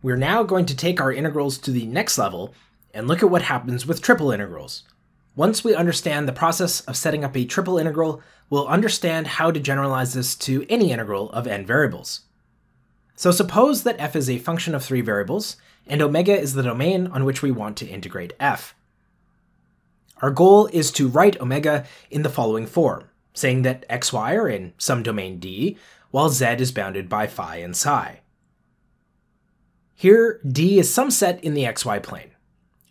We're now going to take our integrals to the next level and look at what happens with triple integrals. Once we understand the process of setting up a triple integral, we'll understand how to generalize this to any integral of n variables. So suppose that f is a function of 3 variables, and omega is the domain on which we want to integrate f. Our goal is to write omega in the following form, saying that xy are in some domain D, while z is bounded by phi and psi. Here, D is some set in the xy plane,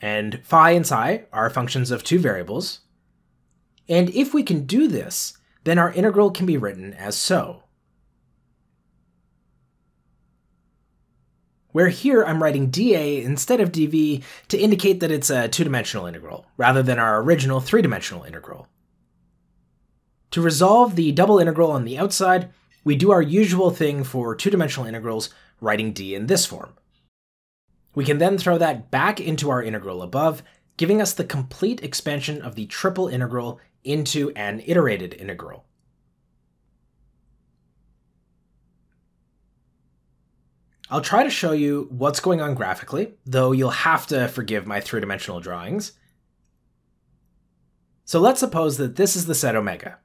and phi and psi are functions of 2 variables. And if we can do this, then our integral can be written as so. Where here I'm writing dA instead of dV to indicate that it's a 2-dimensional integral, rather than our original 3-dimensional integral. To resolve the double integral on the outside, we do our usual thing for 2-dimensional integrals, writing d in this form. We can then throw that back into our integral above, giving us the complete expansion of the triple integral into an iterated integral. I'll try to show you what's going on graphically, though you'll have to forgive my 3-dimensional drawings. So let's suppose that this is the set omega.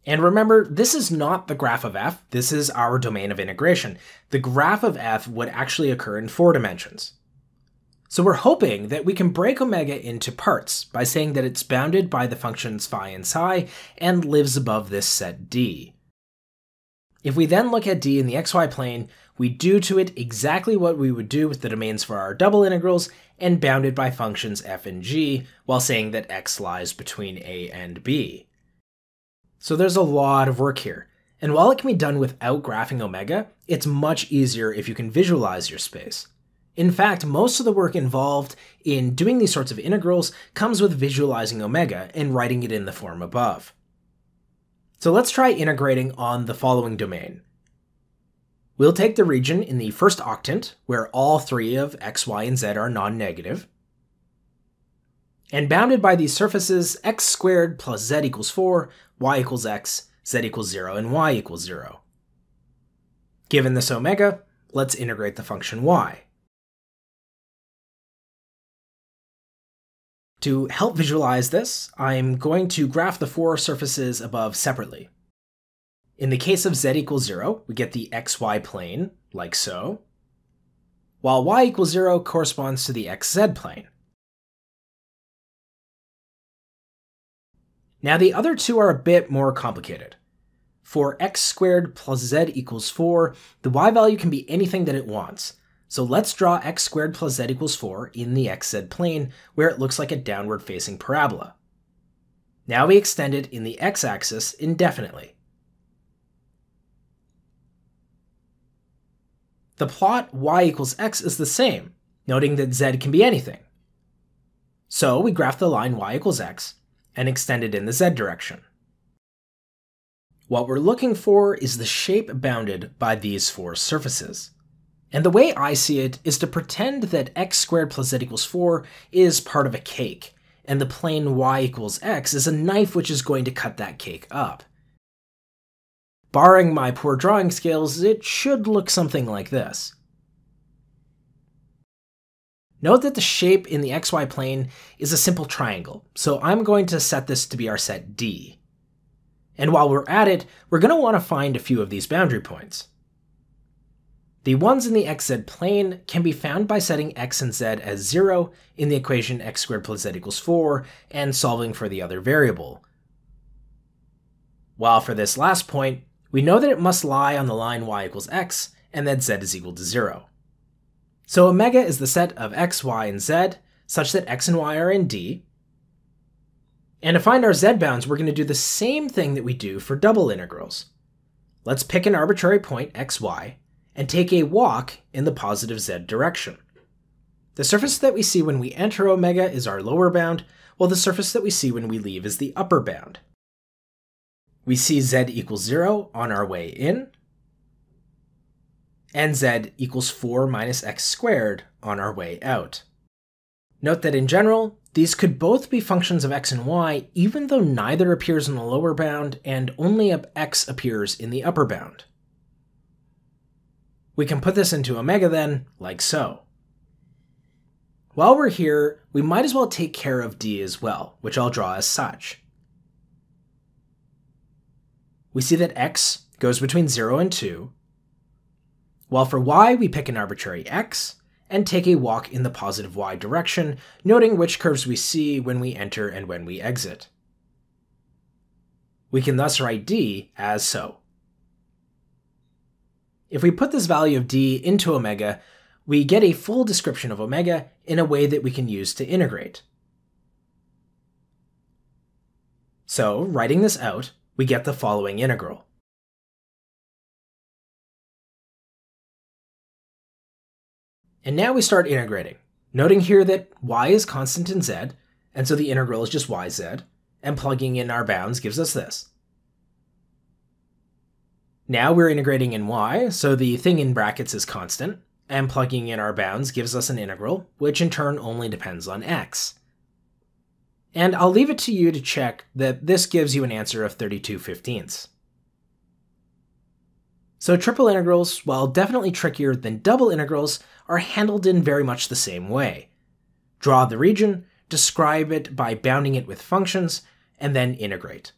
And remember, this is not the graph of f, this is our domain of integration. The graph of f would actually occur in 4 dimensions. So we're hoping that we can break omega into parts by saying that it's bounded by the functions phi and psi and lives above this set D. If we then look at D in the xy plane, we do to it exactly what we would do with the domains for our double integrals and bounded by functions f and g, while saying that x lies between a and b. So there's a lot of work here, and while it can be done without graphing omega, it's much easier if you can visualize your space. In fact, most of the work involved in doing these sorts of integrals comes with visualizing omega and writing it in the form above. So let's try integrating on the following domain. We'll take the region in the first octant, where all 3 of x, y, and z are non-negative. And bounded by these surfaces, x squared plus z equals 4, y equals x, z equals 0, and y equals 0. Given this omega, let's integrate the function y. To help visualize this, I'm going to graph the 4 surfaces above separately. In the case of z equals 0, we get the xy plane, like so, while y equals 0 corresponds to the xz plane. Now the other two are a bit more complicated. For x squared plus z equals 4, the y value can be anything that it wants. So let's draw x squared plus z equals 4 in the xz plane, where it looks like a downward-facing parabola. Now we extend it in the x-axis indefinitely. The plot y equals x is the same, noting that z can be anything. So we graph the line y equals x and extend it in the z direction. What we're looking for is the shape bounded by these 4 surfaces. And the way I see it is to pretend that x squared plus z equals 4 is part of a cake, and the plane y equals x is a knife which is going to cut that cake up. Barring my poor drawing skills, it should look something like this. Note that the shape in the xy plane is a simple triangle, so I'm going to set this to be our set D. And while we're at it, we're going to want to find a few of these boundary points. The ones in the xz plane can be found by setting x and z as 0 in the equation x squared plus z equals 4 and solving for the other variable. While for this last point, we know that it must lie on the line y equals x and that z is equal to 0. So omega is the set of x, y, and z such that x and y are in D. And to find our z bounds, we're going to do the same thing that we do for double integrals. Let's pick an arbitrary point x, y, and take a walk in the positive z direction. The surface that we see when we enter omega is our lower bound, while the surface that we see when we leave is the upper bound. We see z equals 0 on our way in, and z equals 4 minus x squared on our way out. Note that in general, these could both be functions of x and y, even though neither appears in the lower bound and only x appears in the upper bound. We can put this into omega then, like so. While we're here, we might as well take care of d as well, which I'll draw as such. We see that x goes between 0 and 2, while for y we pick an arbitrary x and take a walk in the positive y direction, noting which curves we see when we enter and when we exit. We can thus write d as so. If we put this value of d into omega, we get a full description of omega in a way that we can use to integrate. So, writing this out, we get the following integral. And now we start integrating, noting here that y is constant in z, and so the integral is just yz, and plugging in our bounds gives us this. Now we're integrating in y, so the thing in brackets is constant, and plugging in our bounds gives us an integral, which in turn only depends on x. And I'll leave it to you to check that this gives you an answer of 32/15. So triple integrals, while definitely trickier than double integrals, are handled in very much the same way. Draw the region, describe it by bounding it with functions, and then integrate.